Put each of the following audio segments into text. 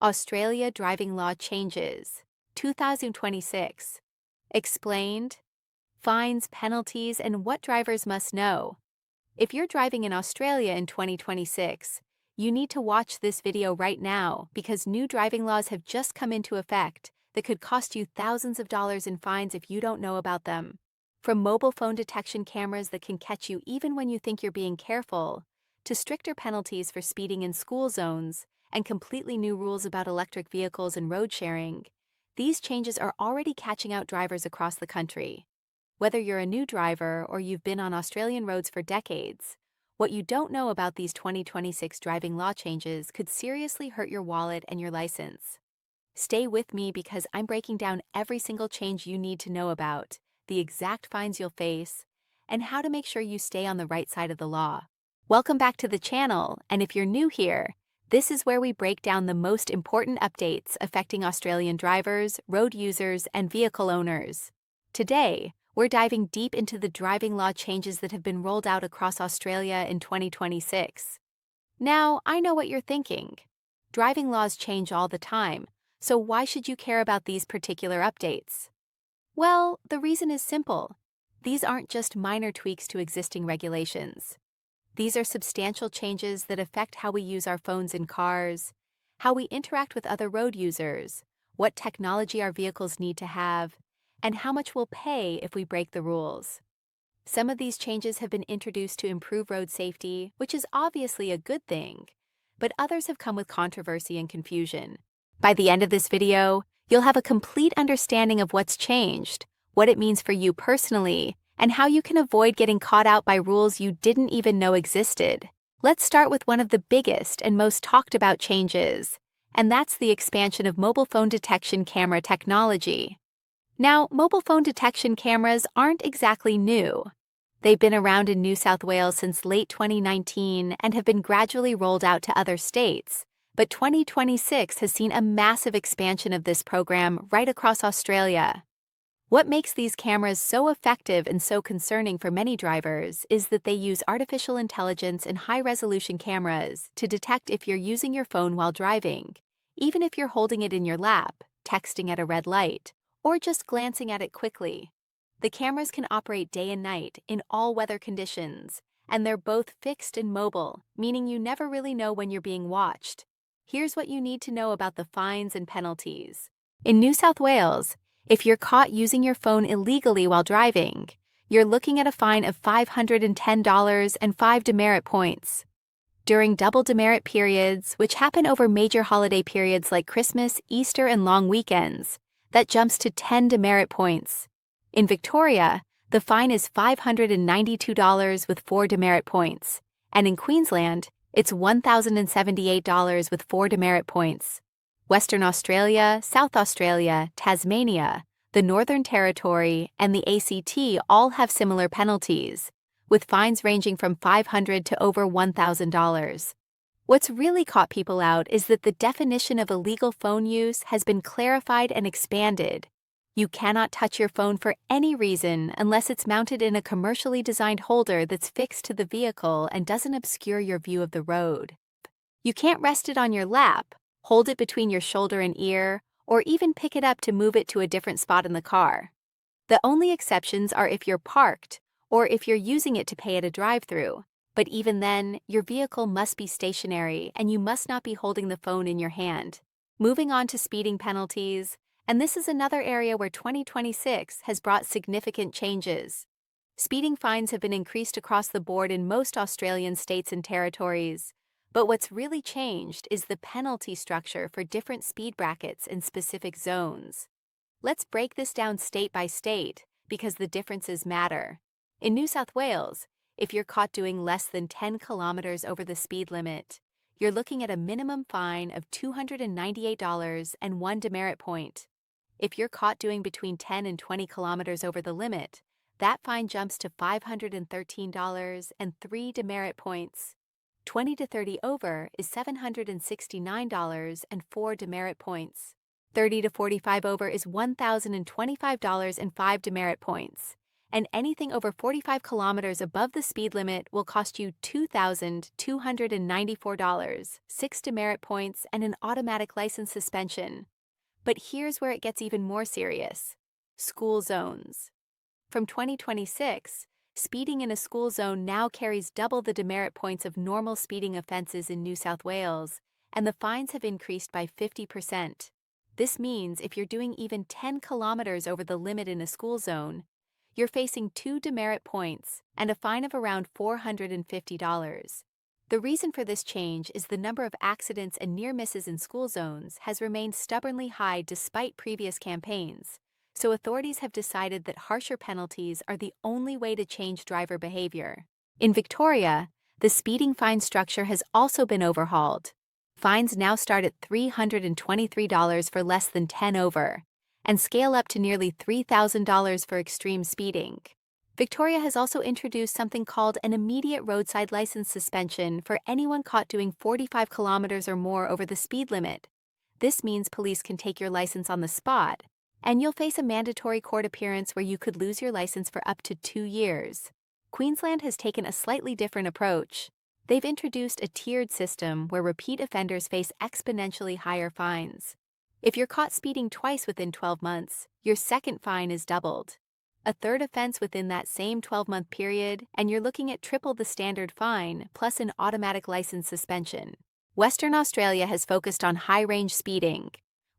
Australia Driving Law Changes, 2026. Explained, fines, penalties, and what drivers must know. If you're driving in Australia in 2026, you need to watch this video right now because new driving laws have just come into effect that could cost you thousands of dollars in fines if you don't know about them. From mobile phone detection cameras that can catch you even when you think you're being careful, to stricter penalties for speeding in school zones, and completely new rules about electric vehicles and road sharing, these changes are already catching out drivers across the country. Whether you're a new driver or you've been on Australian roads for decades, what you don't know about these 2026 driving law changes could seriously hurt your wallet and your license. Stay with me because I'm breaking down every single change you need to know about, the exact fines you'll face, and how to make sure you stay on the right side of the law. Welcome back to the channel, and if you're new here, this is where we break down the most important updates affecting Australian drivers, road users, and vehicle owners. Today, we're diving deep into the driving law changes that have been rolled out across Australia in 2026. Now, I know what you're thinking. Driving laws change all the time, so why should you care about these particular updates? Well, the reason is simple. These aren't just minor tweaks to existing regulations. These are substantial changes that affect how we use our phones in cars, how we interact with other road users, what technology our vehicles need to have, and how much we'll pay if we break the rules. Some of these changes have been introduced to improve road safety, which is obviously a good thing, but others have come with controversy and confusion. By the end of this video, you'll have a complete understanding of what's changed, what it means for you personally, and how you can avoid getting caught out by rules you didn't even know existed. Let's start with one of the biggest and most talked about changes, and that's the expansion of mobile phone detection camera technology. Now, mobile phone detection cameras aren't exactly new. They've been around in New South Wales since late 2019 and have been gradually rolled out to other states, but 2026 has seen a massive expansion of this program right across Australia. What makes these cameras so effective and so concerning for many drivers is that they use artificial intelligence and high-resolution cameras to detect if you're using your phone while driving, even if you're holding it in your lap, texting at a red light, or just glancing at it quickly. The cameras can operate day and night in all weather conditions, and they're both fixed and mobile, meaning you never really know when you're being watched. Here's what you need to know about the fines and penalties. In New South Wales, if you're caught using your phone illegally while driving, you're looking at a fine of $510 and 5 demerit points. During double demerit periods, which happen over major holiday periods like Christmas, Easter, and long weekends, that jumps to 10 demerit points. In Victoria, the fine is $592 with 4 demerit points, and in Queensland, it's $1,078 with 4 demerit points. Western Australia, South Australia, Tasmania, the Northern Territory, and the ACT all have similar penalties, with fines ranging from $500 to over $1,000. What's really caught people out is that the definition of illegal phone use has been clarified and expanded. You cannot touch your phone for any reason unless it's mounted in a commercially designed holder that's fixed to the vehicle and doesn't obscure your view of the road. You can't rest it on your lap, hold it between your shoulder and ear, or even pick it up to move it to a different spot in the car. The only exceptions are if you're parked or if you're using it to pay at a drive-thru. But even then, your vehicle must be stationary and you must not be holding the phone in your hand. Moving on to speeding penalties, and this is another area where 2026 has brought significant changes. Speeding fines have been increased across the board in most Australian states and territories, but what's really changed is the penalty structure for different speed brackets in specific zones. Let's break this down state by state because the differences matter. In New South Wales, if you're caught doing less than 10 kilometers over the speed limit, you're looking at a minimum fine of $298 and 1 demerit point. If you're caught doing between 10 and 20 kilometers over the limit, that fine jumps to $513 and 3 demerit points. 20 to 30 over is $769 and 4 demerit points. 30 to 45 over is $1,025 and 5 demerit points. and anything over 45 kilometers above the speed limit will cost you $2,294, 6 demerit points, and an automatic license suspension. But here's where it gets even more serious. School zones. From 2026, speeding in a school zone now carries double the demerit points of normal speeding offenses in New South Wales, and the fines have increased by 50%. This means if you're doing even 10 kilometers over the limit in a school zone, you're facing 2 demerit points and a fine of around $450. The reason for this change is the number of accidents and near misses in school zones has remained stubbornly high despite previous campaigns, so authorities have decided that harsher penalties are the only way to change driver behavior. In Victoria, the speeding fine structure has also been overhauled. Fines now start at $323 for less than 10 over, and scale up to nearly $3,000 for extreme speeding. Victoria has also introduced something called an immediate roadside license suspension for anyone caught doing 45 kilometers or more over the speed limit. This means police can take your license on the spot, and you'll face a mandatory court appearance where you could lose your license for up to 2 years. Queensland has taken a slightly different approach. They've introduced a tiered system where repeat offenders face exponentially higher fines. If you're caught speeding twice within 12 months, your second fine is doubled. A third offense within that same 12-month period, and you're looking at triple the standard fine, plus an automatic license suspension. Western Australia has focused on high-range speeding,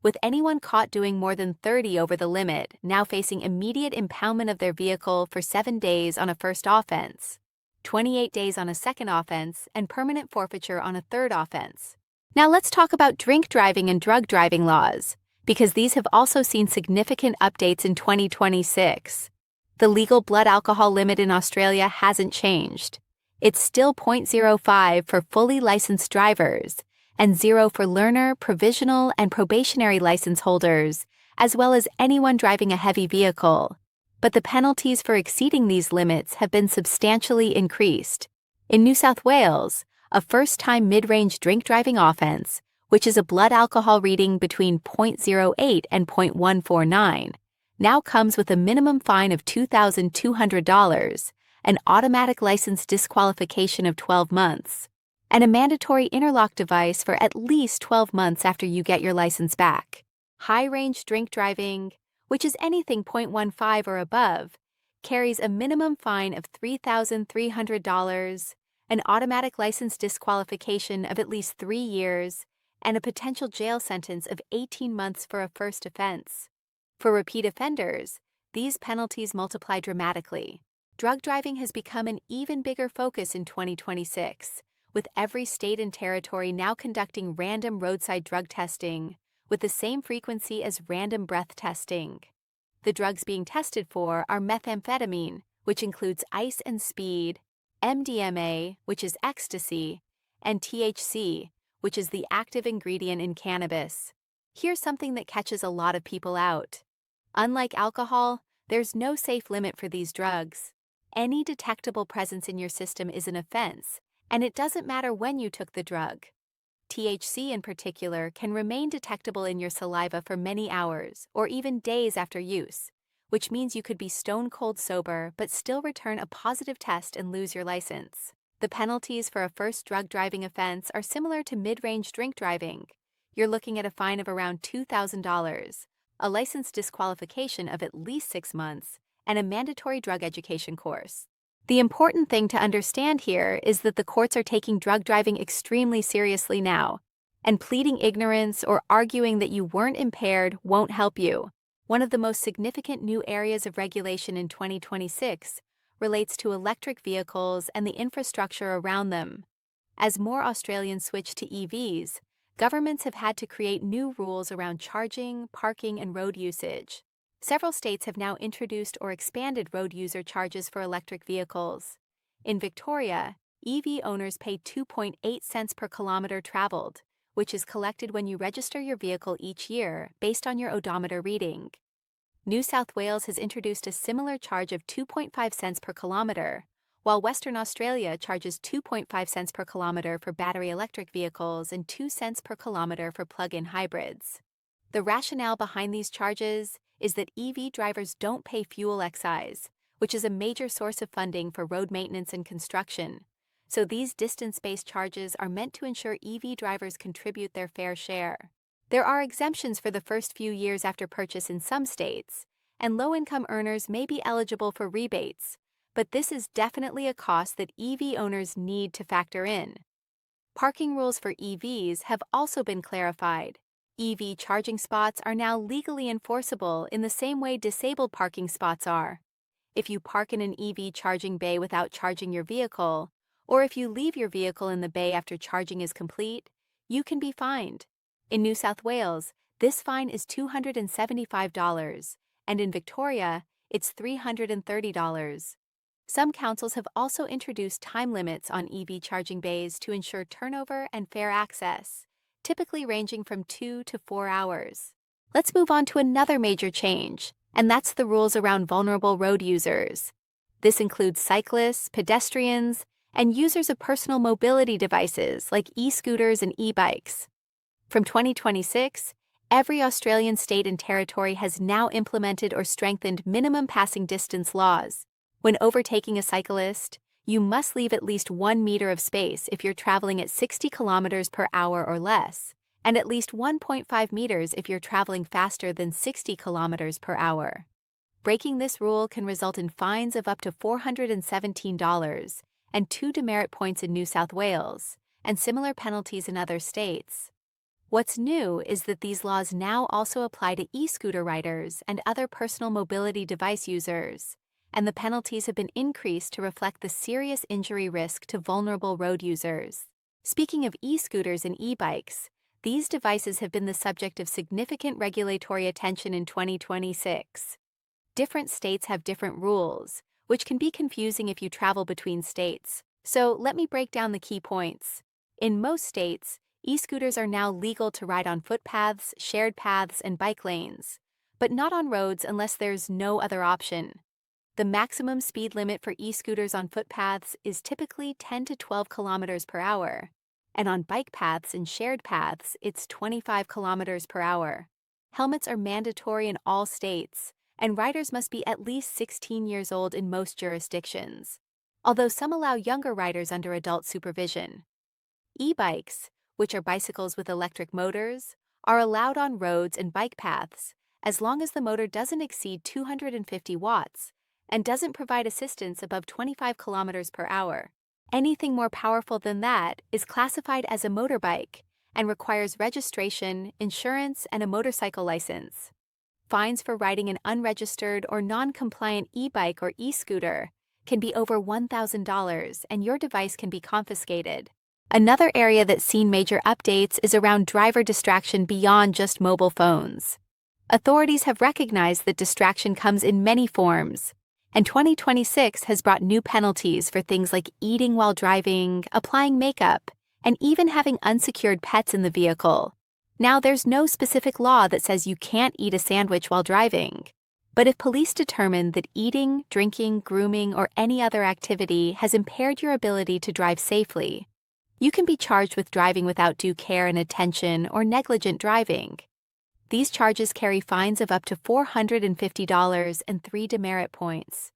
with anyone caught doing more than 30 over the limit now facing immediate impoundment of their vehicle for 7 days on a first offense, 28 days on a second offense, and permanent forfeiture on a third offense. Now let's talk about drink driving and drug driving laws, because these have also seen significant updates in 2026. The legal blood alcohol limit in Australia hasn't changed. It's still 0.05 for fully licensed drivers, and 0 for learner, provisional, and probationary license holders, as well as anyone driving a heavy vehicle. But the penalties for exceeding these limits have been substantially increased. In New South Wales, a first-time mid-range drink driving offense, which is a blood alcohol reading between 0.08 and 0.149, now comes with a minimum fine of $2,200, an automatic license disqualification of 12 months, and a mandatory interlock device for at least 12 months after you get your license back. High-range drink driving, which is anything 0.15 or above, carries a minimum fine of $3,300, an automatic license disqualification of at least 3 years, and a potential jail sentence of 18 months for a first offense. For repeat offenders, these penalties multiply dramatically. Drug driving has become an even bigger focus in 2026, with every state and territory now conducting random roadside drug testing, with the same frequency as random breath testing. The drugs being tested for are methamphetamine, which includes ice and speed, MDMA, which is ecstasy, and THC, which is the active ingredient in cannabis. Here's something that catches a lot of people out. Unlike alcohol, there's no safe limit for these drugs. Any detectable presence in your system is an offense, and it doesn't matter when you took the drug. THC in particular can remain detectable in your saliva for many hours or even days after use, which means you could be stone cold sober but still return a positive test and lose your license. The penalties for a first drug driving offense are similar to mid-range drink driving. You're looking at a fine of around $2,000, a license disqualification of at least 6 months, and a mandatory drug education course. The important thing to understand here is that the courts are taking drug driving extremely seriously now, and pleading ignorance or arguing that you weren't impaired won't help you. One of the most significant new areas of regulation in 2026 relates to electric vehicles and the infrastructure around them. As more Australians switch to EVs, governments have had to create new rules around charging, parking, and road usage. Several states have now introduced or expanded road user charges for electric vehicles. In Victoria, EV owners pay 2.8 cents per kilometer traveled, which is collected when you register your vehicle each year based on your odometer reading. New South Wales has introduced a similar charge of 2.5 cents per kilometer, while Western Australia charges 2.5 cents per kilometer for battery electric vehicles and 2 cents per kilometer for plug-in hybrids. The rationale behind these charges is that EV drivers don't pay fuel excise, which is a major source of funding for road maintenance and construction. So these distance-based charges are meant to ensure EV drivers contribute their fair share. There are exemptions for the first few years after purchase in some states, and low-income earners may be eligible for rebates, but this is definitely a cost that EV owners need to factor in. Parking rules for EVs have also been clarified. EV charging spots are now legally enforceable in the same way disabled parking spots are. If you park in an EV charging bay without charging your vehicle, or if you leave your vehicle in the bay after charging is complete, you can be fined. In New South Wales, this fine is $275, and in Victoria, it's $330. Some councils have also introduced time limits on EV charging bays to ensure turnover and fair access, typically ranging from 2 to 4 hours. Let's move on to another major change, and that's the rules around vulnerable road users. This includes cyclists, pedestrians, and users of personal mobility devices like e-scooters and e-bikes. From 2026, every Australian state and territory has now implemented or strengthened minimum passing distance laws. When overtaking a cyclist, you must leave at least 1 meter of space if you're traveling at 60 kilometers per hour or less, and at least 1.5 meters if you're traveling faster than 60 kilometers per hour. Breaking this rule can result in fines of up to $417 and 2 demerit points in New South Wales, and similar penalties in other states. What's new is that these laws now also apply to e-scooter riders and other personal mobility device users, and the penalties have been increased to reflect the serious injury risk to vulnerable road users. Speaking of e-scooters and e-bikes, these devices have been the subject of significant regulatory attention in 2026. Different states have different rules, which can be confusing if you travel between states. So let me break down the key points. In most states, e-scooters are now legal to ride on footpaths, shared paths, and bike lanes, but not on roads unless there's no other option. The maximum speed limit for e-scooters on footpaths is typically 10 to 12 kilometers per hour, and on bike paths and shared paths, it's 25 kilometers per hour. Helmets are mandatory in all states, and riders must be at least 16 years old in most jurisdictions, although some allow younger riders under adult supervision. E-bikes, which are bicycles with electric motors, are allowed on roads and bike paths as long as the motor doesn't exceed 250 watts and doesn't provide assistance above 25 kilometers per hour. Anything more powerful than that is classified as a motorbike and requires registration, insurance, and a motorcycle license. Fines for riding an unregistered or non-compliant e-bike or e-scooter can be over $1,000, and your device can be confiscated. Another area that's seen major updates is around driver distraction beyond just mobile phones. Authorities have recognized that distraction comes in many forms, and 2026 has brought new penalties for things like eating while driving, applying makeup, and even having unsecured pets in the vehicle. Now, there's no specific law that says you can't eat a sandwich while driving, but if police determine that eating, drinking, grooming, or any other activity has impaired your ability to drive safely, you can be charged with driving without due care and attention or negligent driving. These charges carry fines of up to $450 and 3 demerit points.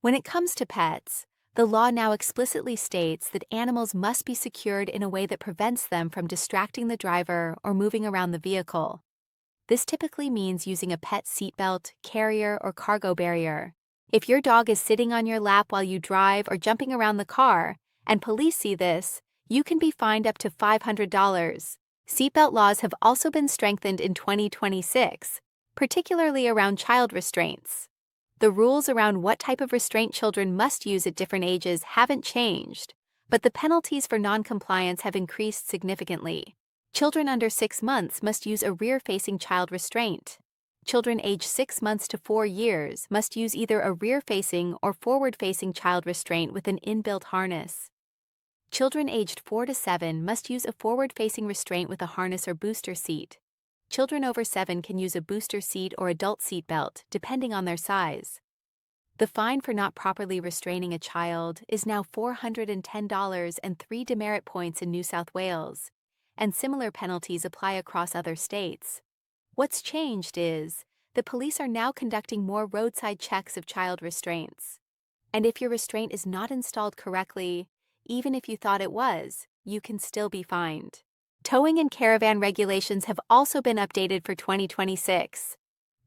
When it comes to pets, the law now explicitly states that animals must be secured in a way that prevents them from distracting the driver or moving around the vehicle. This typically means using a pet seatbelt, carrier, or cargo barrier. If your dog is sitting on your lap while you drive or jumping around the car, and police see this, you can be fined up to $500. Seatbelt laws have also been strengthened in 2026, particularly around child restraints. The rules around what type of restraint children must use at different ages haven't changed, but the penalties for non-compliance have increased significantly. Children under 6 months must use a rear-facing child restraint. Children aged 6 months to 4 years must use either a rear-facing or forward-facing child restraint with an inbuilt harness. Children aged 4 to 7 must use a forward-facing restraint with a harness or booster seat. Children over 7 can use a booster seat or adult seat belt, depending on their size. The fine for not properly restraining a child is now $410 and 3 demerit points in New South Wales, and similar penalties apply across other states. What's changed is the police are now conducting more roadside checks of child restraints. And if your restraint is not installed correctly, even if you thought it was, you can still be fined. Towing and caravan regulations have also been updated for 2026.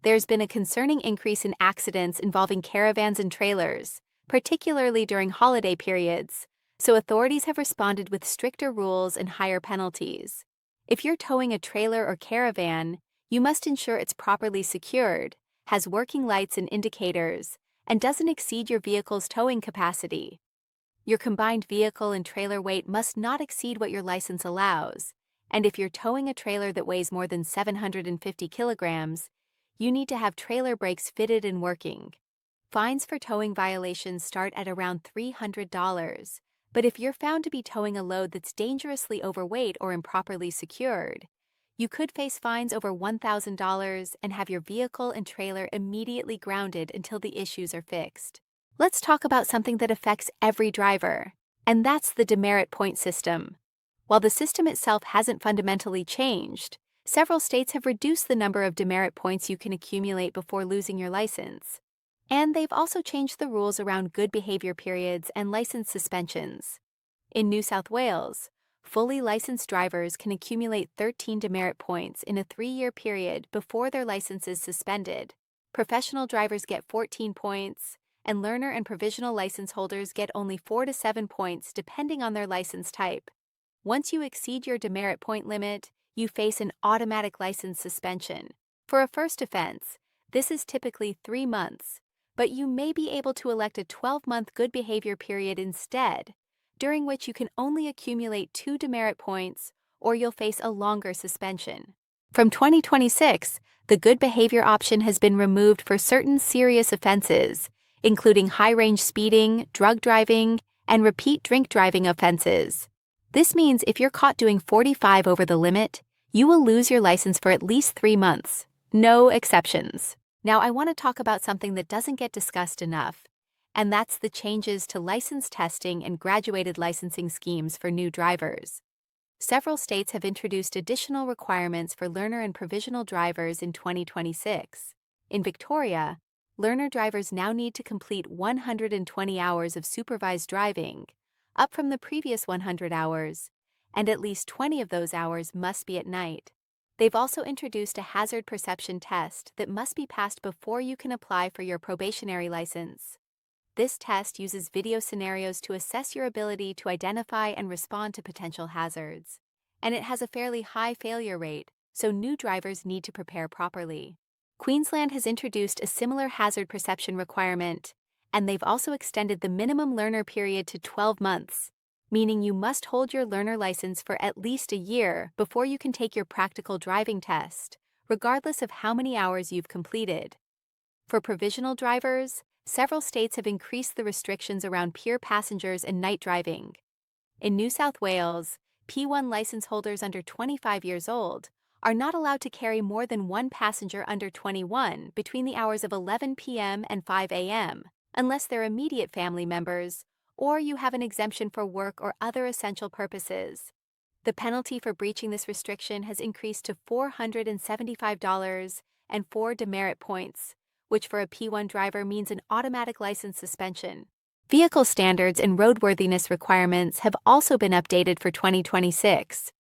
There's been a concerning increase in accidents involving caravans and trailers, particularly during holiday periods, so authorities have responded with stricter rules and higher penalties. If you're towing a trailer or caravan, you must ensure it's properly secured, has working lights and indicators, and doesn't exceed your vehicle's towing capacity. Your combined vehicle and trailer weight must not exceed what your license allows, and if you're towing a trailer that weighs more than 750 kilograms, you need to have trailer brakes fitted and working. Fines for towing violations start at around $300, but if you're found to be towing a load that's dangerously overweight or improperly secured, you could face fines over $1,000 and have your vehicle and trailer immediately grounded until the issues are fixed. Let's talk about something that affects every driver, and that's the demerit point system. While the system itself hasn't fundamentally changed, several states have reduced the number of demerit points you can accumulate before losing your license. And they've also changed the rules around good behavior periods and license suspensions. In New South Wales, fully licensed drivers can accumulate 13 demerit points in a 3-year period before their license is suspended. Professional drivers get 14 points, and learner and provisional license holders get only 4 to 7 points depending on their license type. Once you exceed your demerit point limit, you face an automatic license suspension. For a first offense, this is typically 3 months, but you may be able to elect a 12-month good behavior period instead, during which you can only accumulate 2 demerit points or you'll face a longer suspension. From 2026, the good behavior option has been removed for certain serious offenses, including high-range speeding, drug driving, and repeat drink driving offenses. This means if you're caught doing 45 over the limit, you will lose your license for at least 3 months. No exceptions. Now I want to talk about something that doesn't get discussed enough, and that's the changes to license testing and graduated licensing schemes for new drivers. Several states have introduced additional requirements for learner and provisional drivers in 2026. In Victoria, learner drivers now need to complete 120 hours of supervised driving, up from the previous 100 hours, and at least 20 of those hours must be at night. They've also introduced a hazard perception test that must be passed before you can apply for your probationary license. This test uses video scenarios to assess your ability to identify and respond to potential hazards, and it has a fairly high failure rate, so new drivers need to prepare properly. Queensland has introduced a similar hazard perception requirement, and they've also extended the minimum learner period to 12 months, meaning you must hold your learner license for at least a year before you can take your practical driving test, regardless of how many hours you've completed. For provisional drivers, several states have increased the restrictions around peer passengers and night driving. In New South Wales, P1 license holders under 25 years old are not allowed to carry more than one passenger under 21 between the hours of 11 p.m. and 5 a.m., unless they're immediate family members or you have an exemption for work or other essential purposes. The penalty for breaching this restriction has increased to $475 and 4 demerit points, which for a P1 driver means an automatic license suspension. Vehicle standards and roadworthiness requirements have also been updated for 2026.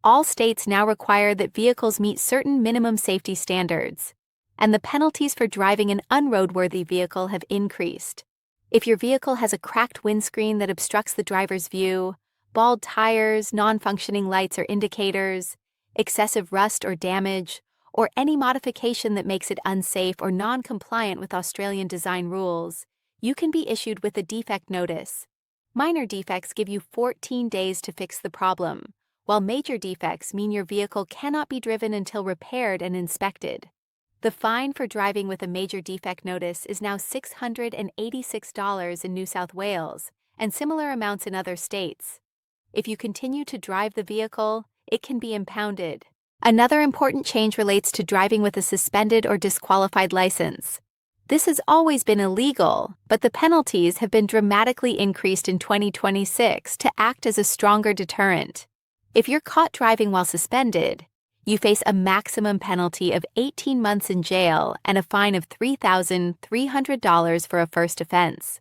All states now require that vehicles meet certain minimum safety standards, and the penalties for driving an unroadworthy vehicle have increased. If your vehicle has a cracked windscreen that obstructs the driver's view, bald tires, non-functioning lights or indicators, excessive rust or damage, or any modification that makes it unsafe or non-compliant with Australian design rules, you can be issued with a defect notice. Minor defects give you 14 days to fix the problem, while major defects mean your vehicle cannot be driven until repaired and inspected. The fine for driving with a major defect notice is now $686 in New South Wales, and similar amounts in other states. If you continue to drive the vehicle, it can be impounded. Another important change relates to driving with a suspended or disqualified license. This has always been illegal, but the penalties have been dramatically increased in 2026 to act as a stronger deterrent. If you're caught driving while suspended, you face a maximum penalty of 18 months in jail and a fine of $3,300 for a first offense.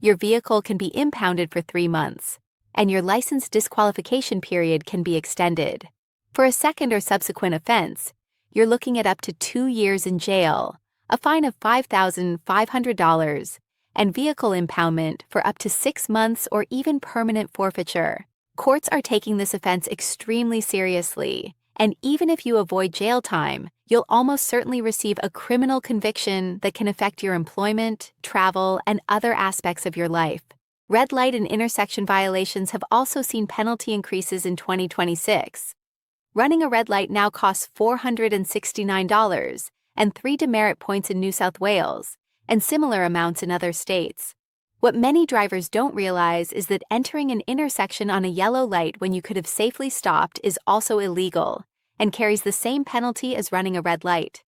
your vehicle can be impounded for 3 months, and your license disqualification period can be extended. For a second or subsequent offense, you're looking at up to 2 years in jail, a fine of $5,500, and vehicle impoundment for up to 6 months or even permanent forfeiture. Courts are taking this offense extremely seriously, and even if you avoid jail time, you'll almost certainly receive a criminal conviction that can affect your employment, travel, and other aspects of your life. Red light and intersection violations have also seen penalty increases in 2026. Running a red light now costs $469 and 3 demerit points in New South Wales, and similar amounts in other states. What many drivers don't realize is that entering an intersection on a yellow light when you could have safely stopped is also illegal and carries the same penalty as running a red light.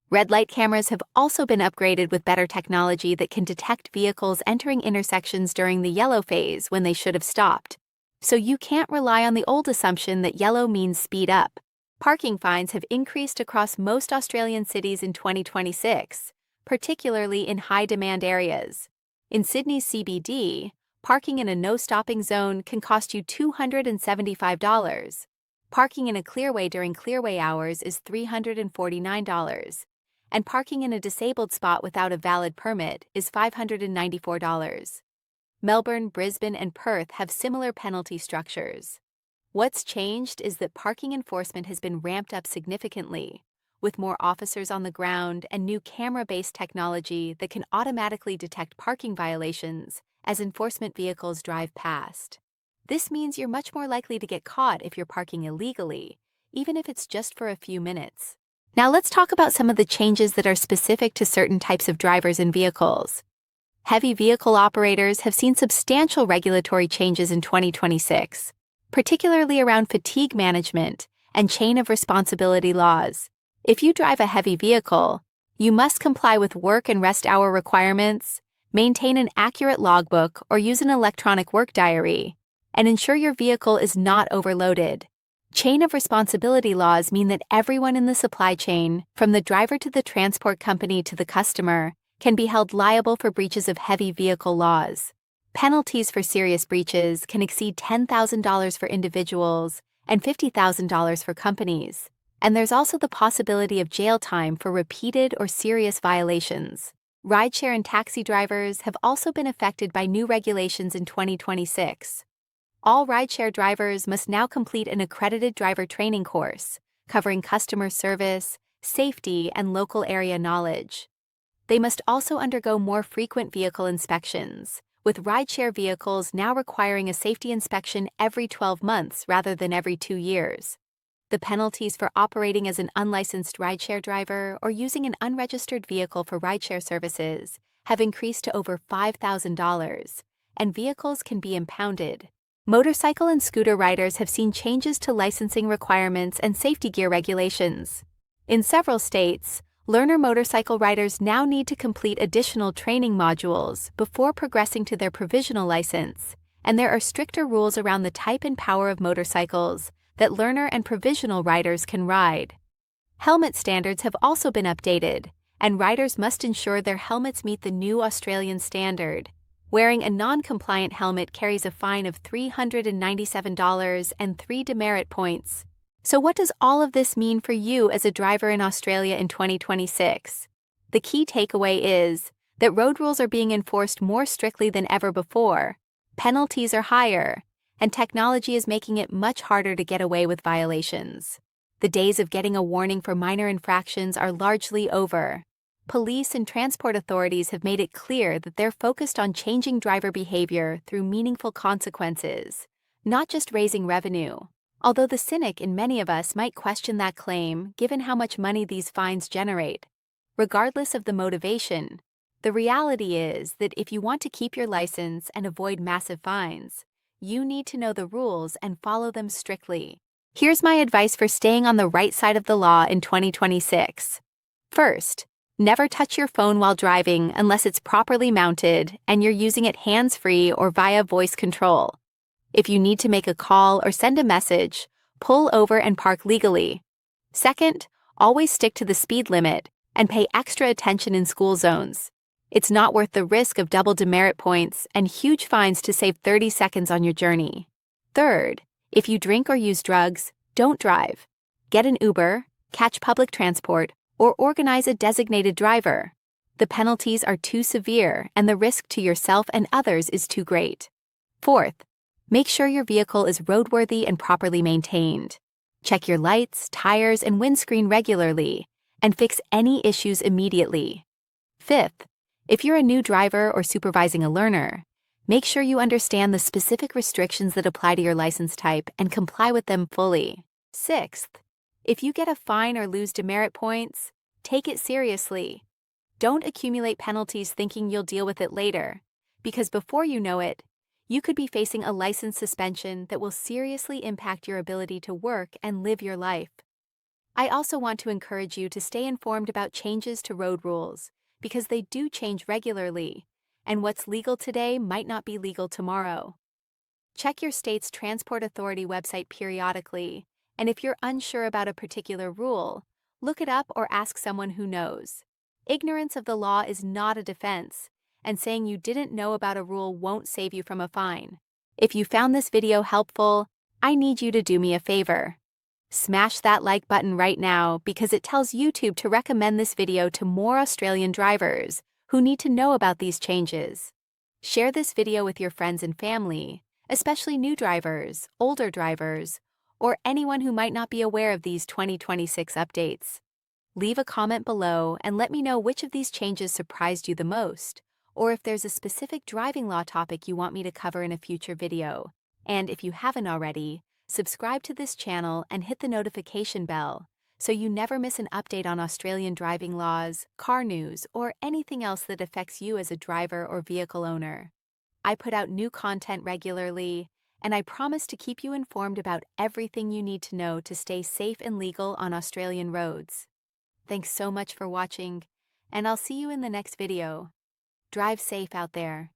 Red light cameras have also been upgraded with better technology that can detect vehicles entering intersections during the yellow phase when they should have stopped. So you can't rely on the old assumption that yellow means speed up. Parking fines have increased across most Australian cities in 2026, particularly in high-demand areas. In Sydney's CBD, parking in a no-stopping zone can cost you $275. Parking in a clearway during clearway hours is $349, and parking in a disabled spot without a valid permit is $594. Melbourne, Brisbane, and Perth have similar penalty structures. What's changed is that parking enforcement has been ramped up significantly, with more officers on the ground and new camera-based technology that can automatically detect parking violations as enforcement vehicles drive past. This means you're much more likely to get caught if you're parking illegally, even if it's just for a few minutes. Now let's talk about some of the changes that are specific to certain types of drivers and vehicles. Heavy vehicle operators have seen substantial regulatory changes in 2026, particularly around fatigue management and chain of responsibility laws. If you drive a heavy vehicle, you must comply with work and rest hour requirements, maintain an accurate logbook or use an electronic work diary, and ensure your vehicle is not overloaded. Chain of responsibility laws mean that everyone in the supply chain, from the driver to the transport company to the customer, can be held liable for breaches of heavy vehicle laws. Penalties for serious breaches can exceed $10,000 for individuals and $50,000 for companies. And there's also the possibility of jail time for repeated or serious violations. Rideshare and taxi drivers have also been affected by new regulations in 2026. All rideshare drivers must now complete an accredited driver training course, covering customer service, safety, and local area knowledge. They must also undergo more frequent vehicle inspections, with rideshare vehicles now requiring a safety inspection every 12 months rather than every 2 years. The penalties for operating as an unlicensed rideshare driver or using an unregistered vehicle for rideshare services have increased to over $5,000, and vehicles can be impounded. Motorcycle and scooter riders have seen changes to licensing requirements and safety gear regulations. In several states, learner motorcycle riders now need to complete additional training modules before progressing to their provisional license, and there are stricter rules around the type and power of motorcycles that learner and provisional riders can ride. Helmet standards have also been updated, and riders must ensure their helmets meet the new Australian standard. Wearing a non-compliant helmet carries a fine of $397 and 3 demerit points. So what does all of this mean for you as a driver in Australia in 2026? The key takeaway is that road rules are being enforced more strictly than ever before, penalties are higher, and technology is making it much harder to get away with violations. The days of getting a warning for minor infractions are largely over. Police and transport authorities have made it clear that they're focused on changing driver behavior through meaningful consequences, not just raising revenue. Although the cynic in many of us might question that claim given how much money these fines generate. Regardless of the motivation, the reality is that if you want to keep your license and avoid massive fines, you need to know the rules and follow them strictly. Here's my advice for staying on the right side of the law in 2026. First, never touch your phone while driving unless it's properly mounted and you're using it hands-free or via voice control. If you need to make a call or send a message, pull over and park legally. Second, always stick to the speed limit and pay extra attention in school zones. It's not worth the risk of double demerit points and huge fines to save 30 seconds on your journey. Third, if you drink or use drugs, don't drive. Get an Uber, catch public transport, or organize a designated driver. The penalties are too severe and the risk to yourself and others is too great. Fourth, make sure your vehicle is roadworthy and properly maintained. Check your lights, tires, and windscreen regularly, and fix any issues immediately. Fifth, if you're a new driver or supervising a learner, make sure you understand the specific restrictions that apply to your license type and comply with them fully. Sixth, if you get a fine or lose demerit points, take it seriously. Don't accumulate penalties thinking you'll deal with it later, because before you know it, you could be facing a license suspension that will seriously impact your ability to work and live your life. I also want to encourage you to stay informed about changes to road rules, because they do change regularly, and what's legal today might not be legal tomorrow. Check your state's transport authority website periodically, and if you're unsure about a particular rule, look it up or ask someone who knows. Ignorance of the law is not a defense, and saying you didn't know about a rule won't save you from a fine. If you found this video helpful, I need you to do me a favor. Smash that like button right now because it tells YouTube to recommend this video to more Australian drivers who need to know about these changes. Share this video with your friends and family, especially new drivers, older drivers, or anyone who might not be aware of these 2026 updates. Leave a comment below and let me know which of these changes surprised you the most, or if there's a specific driving law topic you want me to cover in a future video. And if you haven't already, subscribe to this channel and hit the notification bell so you never miss an update on Australian driving laws, car news, or anything else that affects you as a driver or vehicle owner. I put out new content regularly, and I promise to keep you informed about everything you need to know to stay safe and legal on Australian roads. Thanks so much for watching, and I'll see you in the next video. Drive safe out there.